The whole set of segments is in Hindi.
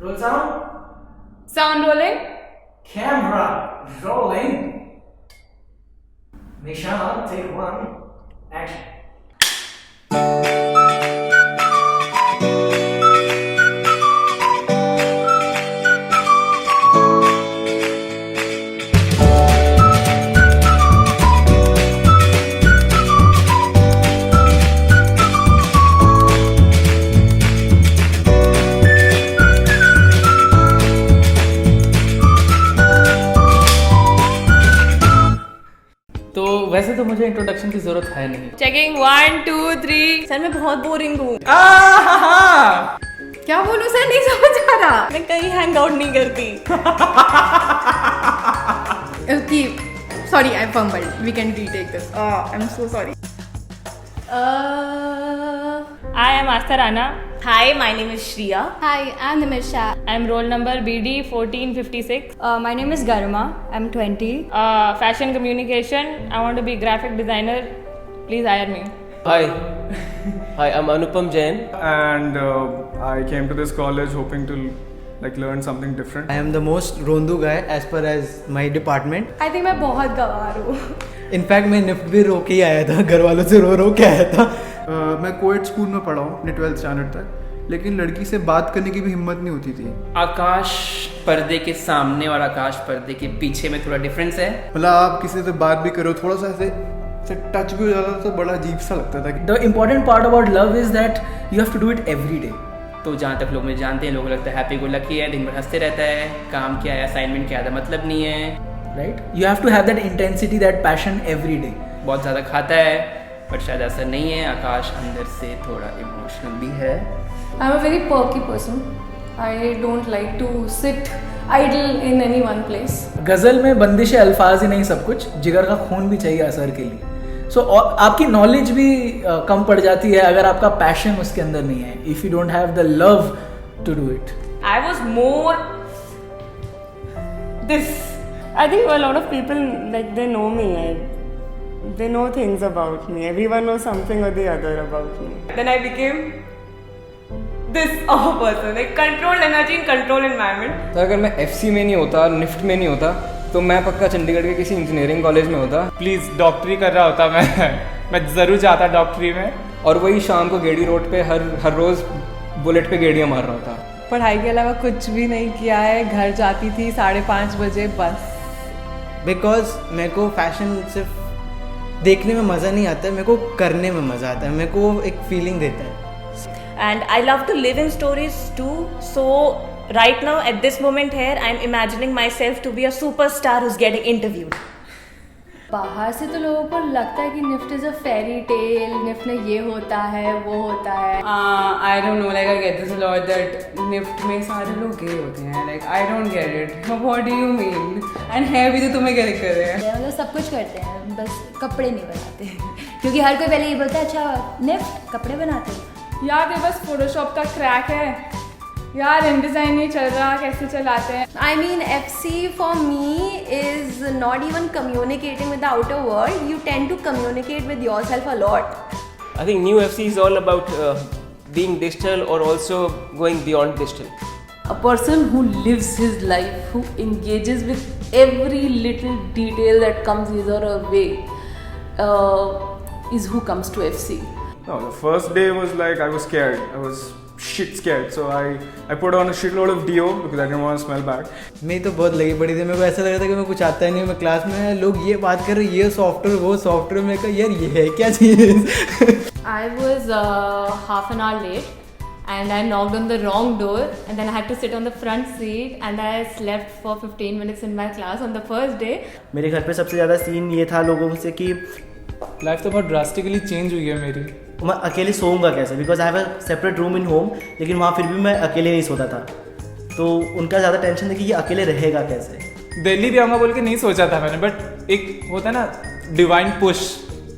Roll sound. Sound rolling. Camera rolling. Nishan, take one. Action. तो वैसे तो मुझे इंट्रोडक्शन की जरूरत है नहीं। Checking 1 2 3. सर मैं बहुत बोरिंग हूँ। क्या बोलूं सर, नहीं समझ आ रहा। मैं कहीं हैंग आउट नहीं करती। Okay, sorry, I fumbled. We can retake this. I'm so sorry. I am Astha Rana. Hi, my name is Shriya. Hi, I'm Nimisha. I am roll number BD 1456. My name is Garma. I'm 20. Fashion communication. I want to be graphic designer. Please hire me. Hi, I'm Anupam Jain. And I came to this college hoping to learn something different. I am the most rondu guy as per as my department. I think मैं बहुत गंवार हूँ. इनफैक्ट मैं निफ्ट भी रो के ही आया था, घर वालों से रो के आया था। मैं कोएड स्कूल में पढ़ा हूँ अपने 12th स्टैंडर्ड तक, लेकिन लड़की से बात करने की भी हिम्मत नहीं होती थी। आकाश पर्दे के सामने और आकाश पर्दे के पीछे में थोड़ा डिफरेंस है। मतलब आप किसी से बात भी करो, थोड़ा सा ऐसे टच भी हो जाता तो बड़ा अजीब सा लगता था। The important part about love is that you have to do it every day. तो जहाँ तक लोग मुझे जानते हैं, लोगों को लगता है हैप्पी गो लकी है, दिन भर हंसते रहता है, काम क्या है, असाइनमेंट क्या है, मतलब नहीं है, right? You have to have that intensity, that passion every day. बहुत ज़्यादा खाता है बट शायद ऐसा नहीं है। आकाश अंदर से थोड़ा इमोशनल भी है। I'm a very perky person. I don't like to sit idle in any one place. गज़ल में बंदिश अल्फाज ही नहीं सब कुछ, जिगर का खून भी चाहिए असर के लिए। सो आपकी नॉलेज भी कम पड़ जाती है अगर आपका पैशन उसके अंदर नहीं है। If you don't have the love to do it. I was more this. I think a lot of people they know me. They know things about me. Everyone knows something or the other about me. Then I became this of a person, like controlled energy in controlled environment. तो अगर मैं FC में नहीं होता, निफ्ट में नहीं होता, तो मैं पक्का चंडीगढ़ के किसी इंजीनियरिंग कॉलेज में होता। प्लीज डॉक्टरी कर रहा होता मैं जरूर जाता डॉक्टरी में, और वही शाम को गेड़ी रोड पे हर रोज बुलेट पे गेड़ियाँ मार रहा होता। पढ़ाई के अलावा कुछ भी नहीं किया है। घर जाती थी 5:30 बजे बस। बिकॉज मेरे को फैशन सिर्फ देखने में मज़ा नहीं आता है, मेरे को करने में मज़ा आता है, मेरे को एक फीलिंग देता है। And I love to live in stories too. So right now at this moment here, I'm imagining myself to be a superstar who's getting interviewed. बाहर से तो लोगों को लगता है कि NIFT is a fairy tale, NIFT में ये होता है वो होता है। I don't know, like I get this a lot that NIFT में सारे लोग गे होते हैं। Like I don't get it. What do you mean? And है भी तो तुम्हें क्या दिक्कत है? मतलब सब कुछ करते हैं, बस कपड़े नहीं बनाते। क्योंकि हर कोई पहले ये बोलता है अच्छा निफ्ट कपड़े बनाते हो। यार ये बस फोटोशॉप का क्रैक है यार, InDesign नहीं चल रहा, कैसे चलाते हैं? I mean FC for me is not even communicating with the outer world. You tend to communicate with yourself a lot. I think new FC is all about being digital or also going beyond digital. A person who lives his life, who engages with every little detail that comes his or her way, is who comes to FC. No, the first day was like I was scared. I was shit scared. So I put on a shitload of Deo because I didn't want to smell bad. मेरी तो बहुत लगी पड़ी थी, मेरे को ऐसा लग रहा था कि मैं कुछ आता ही नहीं। मैं क्लास में लोग ये बात कर रहे, ये सॉफ्टवेयर वो सॉफ्टवेयर, मैं कहा यार ये है क्या चीज़। I was half an hour late and I knocked on the wrong door and then I had to sit on the front seat and I slept for 15 minutes in my class on the first day. मेरे घर पे सबसे ज़्यादा सीन ये था लोगों से कि लाइफ तो बहुत ड्रास्टिकली चेंज हुई है मेरी। मैं अकेले सोऊंगा कैसे, because I have a separate room in home, लेकिन वहाँ फिर भी मैं अकेले नहीं सोता था। तो उनका ज़्यादा टेंशन था कि ये अकेले रहेगा कैसे। दिल्ली भी आऊँगा बोल के नहीं सोचा था मैंने, बट एक होता है ना डिवाइन पुश,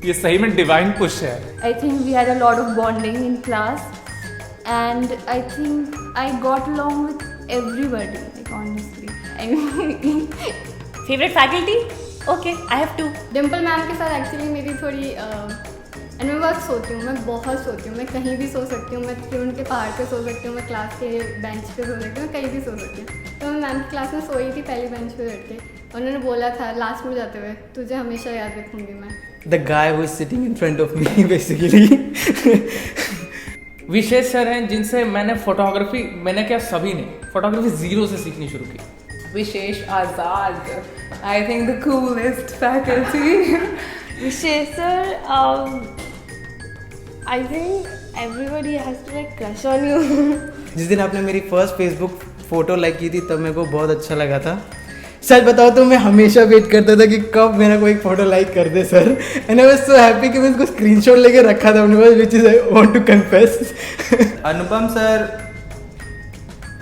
ये सही में डिवाइन पुश है। I think we had a lot of bonding in class and I think I got along with everybody, like honestly. I mean Favorite faculty? Okay, I have two. Dimple ma'am के साथ एक्चुअली मेरी थोड़ी एंड मैं बहुत सोती हूँ, मैं बहुत सोती हूँ, मैं कहीं भी सो सकती हूँ, मैं त्रिउंड के पहाड़ पे सो सकती हूँ, मैं क्लास के बेंच पे सो सकती हूँ, मैं कहीं भी सो सकती हूँ। तो मैं मैम की क्लास में सोई थी पहली बेंच पे बैठ के, उन्होंने बोला था लास्ट में जाते हुए, तुझे हमेशा याद रखूँगी मैं। The guy who is sitting in front of me basically. Vishesh sir हैं जिनसे मैंने फोटोग्राफी, मैंने क्या सभी ने फोटोग्राफी जीरो से सीखनी शुरू की। Vishesh Azad, I think the coolest faculty. Vishesh sir, I think everybody has to like crush on you. जिस दिन आपने मेरी फर्स्ट फेसबुक फोटो लाइक की थी तब मेरे को बहुत अच्छा लगा था। सच बताओ तो मैं हमेशा वेट करता था कि कब मेरा कोई फोटो लाइक कर दे sir, and I was so happy कि मैं इसको स्क्रीनशॉट लेके रखा था अपने पास, which is I want to confess. Anupam sir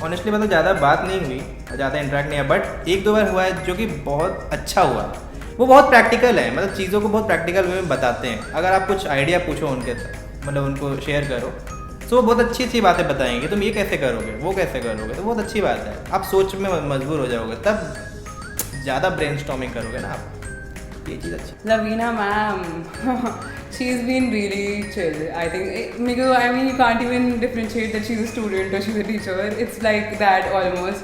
honestly मतलब ज़्यादा बात नहीं हुई, ज़्यादा इंटरेक्ट नहीं है, बट एक दो बार हुआ है जो कि बहुत अच्छा हुआ। वो बहुत प्रैक्टिकल है, मतलब चीज़ों को बहुत प्रैक्टिकल वे में बताते हैं। अगर आप कुछ आइडिया पूछो उनके, मतलब उनको शेयर करो, तो वो बहुत अच्छी अच्छी बातें बताएंगे, तुम ये कैसे करोगे, वो कैसे करोगे, तो बहुत अच्छी बात है। आप सोच में मजबूर हो जाओगे, तब ज़्यादा ब्रेनस्टॉर्मिंग करोगे ना आप, ये चीज़ अच्छी। Lavina ma'am, she's been really chill. I think, because I mean you can't even differentiate that she's a student or she's a teacher. It's like that almost.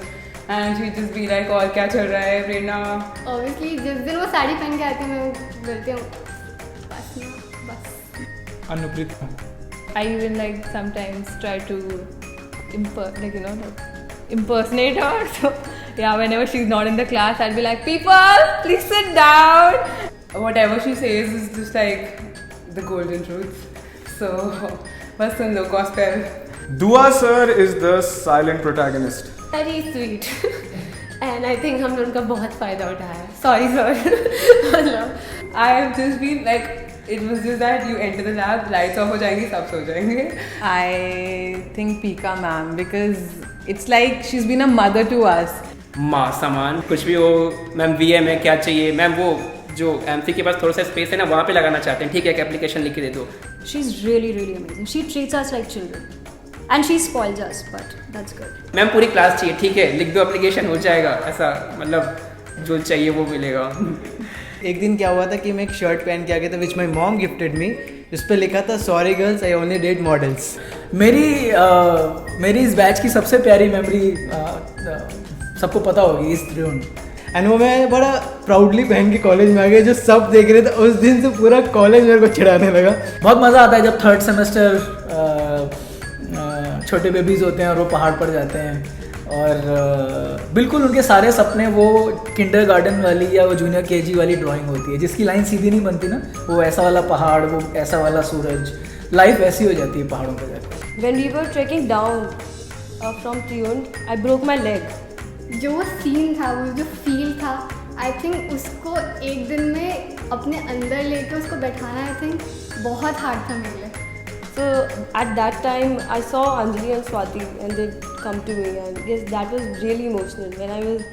And she just be like, और क्या चल रहा है प्रेरणा? Obviously जिस दिन वो साड़ी पहन के आती है मैं बोलती हूँ बस ना बस। Anupreet. I even like sometimes try to impersonate her. So yeah, whenever she's not in the class, I'll be like, people, please sit down. Whatever she says is just like the golden truth. So बस सुन लो gospel. Dua sir is the silent protagonist. Very sweet. And I think हमने उनका बहुत फ़ायदा उठाया. Sorry sir. I have just been like, it was just that you enter the lab, lights off हो जाएंगी, सब सो जाएंगे. I think Pika ma'am, because it's like she's been a mother to us. माँ सामान कुछ भी हो, मैम वीए में क्या चाहिए, मैम वो जो एमसी के पास थोड़ा सा स्पेस है ना वहाँ पे लगाना चाहते हैं, ठीक है, एक एप्लीकेशन लिख के दे दो। She's really amazing. She treats us like children. And she spoils us, but that's good. Ma'am पूरी क्लास चाहिए, ठीक है, लिख दो एप्लीकेशन, हो जाएगा, ऐसा मतलब जो चाहिए वो मिलेगा। एक दिन क्या हुआ था कि मैं एक शर्ट पहन के आ गया था विच माई मॉम गिफ्टेड मी, जिस पे लिखा था sorry girls I only date models. मेरी इस बैच की सबसे प्यारी मेमोरी सबको पता होगी, इस त्रिउंड। एंड वो मैं बड़ा प्राउडली पहन के कॉलेज में आ गया, जो सब देख रहे थे। उस दिन से पूरा कॉलेज मेरे को चिढ़ाने लगा। बहुत मज़ा आता है जब थर्ड सेमेस्टर छोटे बेबीज़ होते हैं और वो पहाड़ पर जाते हैं, और बिल्कुल उनके सारे सपने वो किंडरगार्टन वाली या वो जूनियर केजी वाली ड्राइंग होती है जिसकी लाइन सीधी नहीं बनती ना, वो ऐसा वाला पहाड़, वो ऐसा वाला सूरज, लाइफ ऐसी हो जाती है पहाड़ों पर जाकर। When we were trekking down from Triund, I broke my leg. जो वो सीन था, वो जो फील था, आई थिंक उसको एक दिन में अपने अंदर लेके उसको बैठाना आई थिंक बहुत हार्ड था मेरे लिए। So at that time, I saw Anjali and Swati, and they come to me, and yes, that was really emotional. When I was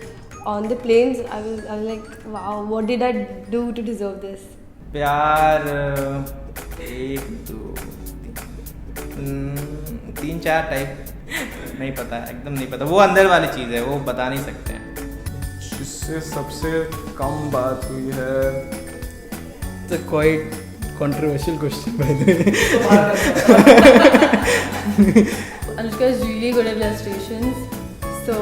on the planes, I was like, wow, what did I do to deserve this? प्यार 1 2 3 4 टाइप नहीं पता, एकदम नहीं पता, वो अंदर वाली चीज़ है, वो बता नहीं सकते हैं। जिससे सबसे कम बात हुई है, तो quite controversial question by the way. Anushka is really good at illustrations. So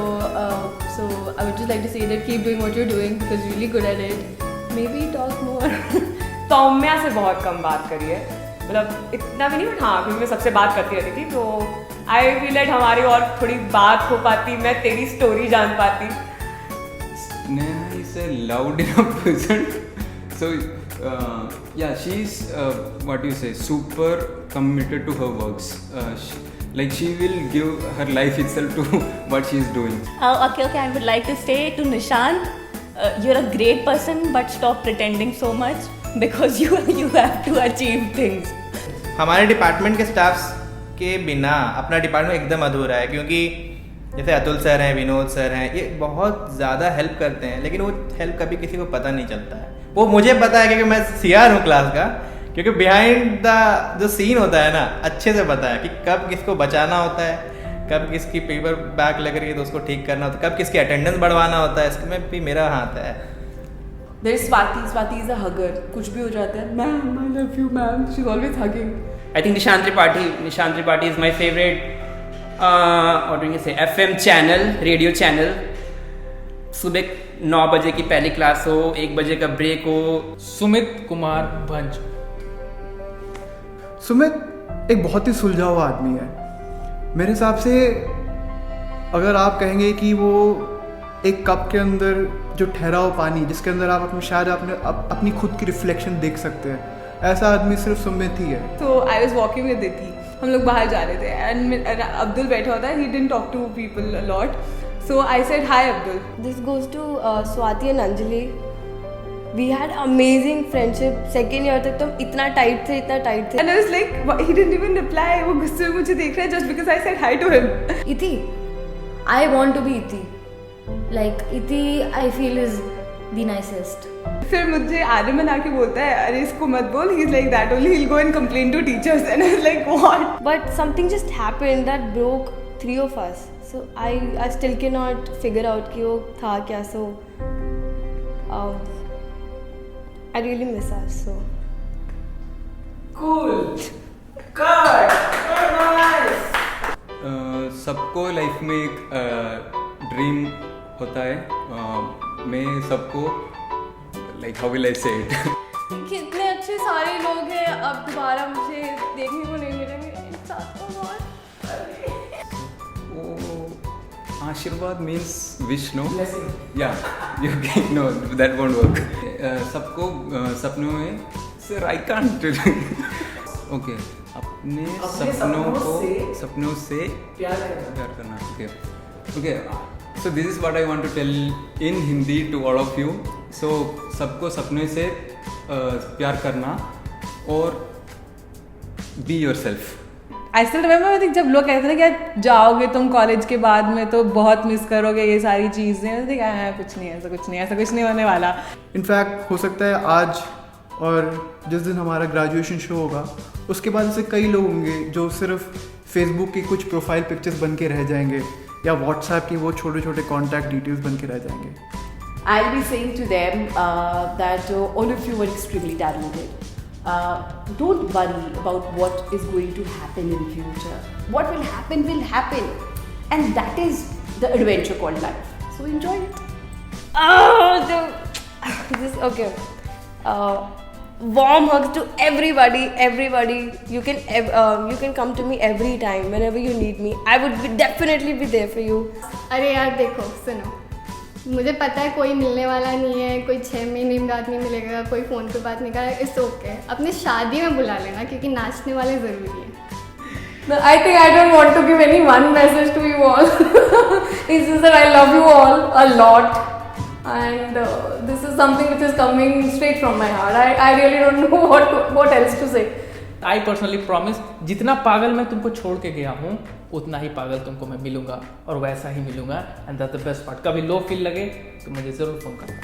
I would just like to say that keep doing what you're doing because you're really good at it. Maybe talk more. Saumya से बहुत कम बात करी है, मतलब इतना भी नहीं, बट हाँ क्योंकि मैं सबसे बात करती रहती थी, तो आई फील दैट हमारी और थोड़ी बात हो पाती, मैं तेरी स्टोरी जान पाती। Neha is a loud enough person. So yeah, she's what you say, super committed to her works. Like she will give her life itself to what she is doing. Okay, I would like to say to Nishant, you're a great person, but stop pretending so much because you have to achieve things. हमारे डिपार्टमेंट के स्टाफ्स के बिना अपना डिपार्टमेंट एकदम अधूरा है, क्योंकि जैसे अतुल सर हैं, विनोद सर हैं, ये बहुत ज़्यादा हेल्प करते हैं, लेकिन वो हेल्प कभी किसी को पता नहीं चलता है। वो मुझे पता है क्योंकि मैं सीआर हूँ क्लास का, क्योंकि बिहाइंड द जो सीन होता है ना, अच्छे से पता है कि कब किसको बचाना होता है, कब किसकी पेपर बैक लग रही है तो उसको ठीक करना होता है, कब किसकी अटेंडेंस बढ़वाना होता है, इसमें भी मेरा हाथ है। There is Swati. Swati is a hugger. कुछ भी हो जाता है, ma'am, I love you, ma'am. She's always hugging. I think Nishant Tripathi is my favorite. What do you say? FM channel, radio channel. सुबह 9 बजे की पहली क्लास हो, 1 बजे का ब्रेक हो. सुमित कुमार भंज. सुमित एक बहुत ही सुलझा हुआ आदमी है. मेरे हिसाब से अगर आप कहेंगे कि वो एक कप के अंदर जो ठहरा हुआ पानी जिसके अंदर आप अपने शायद अपनी खुद की रिफ्लेक्शन देख सकते हैं, ऐसा आदमी सिर्फ सुमित ही है. So I was walking with Diti. हम लोग बाहर जा रहे थे and अब्दुल बैठा होता है. He didn't talk to people a lot. So I said hi Abdul. This goes to Swati and Anjali. We had amazing friendship. Second year तक तो इतना tight थे. And I was like, he didn't even reply. वो गुस्से में मुझे देख रहा है just because I said hi to him. Iti, I want to be Iti. Like Iti, I feel is the nicest. फिर मुझे आर्यमन आके बोलता है, अरे इसको मत बोल. He's like that only. He'll go and complain to teachers. And I was like, what? But something just happened that broke 3 of us. So I still cannot figure out कि वो था क्या. So I really miss us. So Cool. Good. Very nice. सबको लाइफ में एक ड्रीम होता है. मैं सबको लाइक हाउ विल आई से इट. कितने अच्छे सारे लोग हैं, अब दोबारा मुझे देखने को नहीं मिलेंगे. आशीर्वाद मीन्स विश, नो? या you can, know that won't work. सबको सपनों में सर आई कांट. ओके, अपने सपनों से प्यार करना. Okay, so this is what I want to tell in Hindi to all of you. So सबको सपने से प्यार करना और be yourself. I still remember like, जब लोग कहते थे कि जाओगे तुम कॉलेज के बाद में तो बहुत मिस करोगे ये सारी चीज़ें. कुछ नहीं, ऐसा कुछ नहीं होने वाला. इनफैक्ट हो सकता है आज और जिस दिन हमारा ग्रेजुएशन शो होगा उसके बाद ऐसे कई लोग होंगे जो सिर्फ फेसबुक की कुछ प्रोफाइल पिक्चर्स बन के रह जाएंगे या व्हाट्सएप की वो छोटे छोटे कॉन्टैक्ट डिटेल्स बन के रह जाएंगे. I'll be saying to them that all of you are extremely talented. Don't worry about what is going to happen in future. What will happen, and that is the adventure called life. So enjoy it. This okay. Warm hugs to everybody. You can come to me every time whenever you need me. I would definitely be there for you. अरे यार देखो सुनो, मुझे पता है कोई मिलने वाला नहीं है, कोई 6 महीने बाद नहीं मिलेगा, कोई फ़ोन पे बात नहीं करेगा. It's okay. अपने शादी में बुला लेना क्योंकि नाचने वाले ज़रूरी है. I think I don't want to give any one message to you all. It's just that I love you all a lot. And this is something which is coming straight from my heart. I really don't know what else to say. I personally promise, जितना पागल मैं तुमको छोड़ के गया हूँ उतना ही पागल तुमको मैं मिलूंगा और वैसा ही मिलूंगा. And that's the best part. कभी लो फील लगे तो मुझे ज़रूर फ़ोन करना.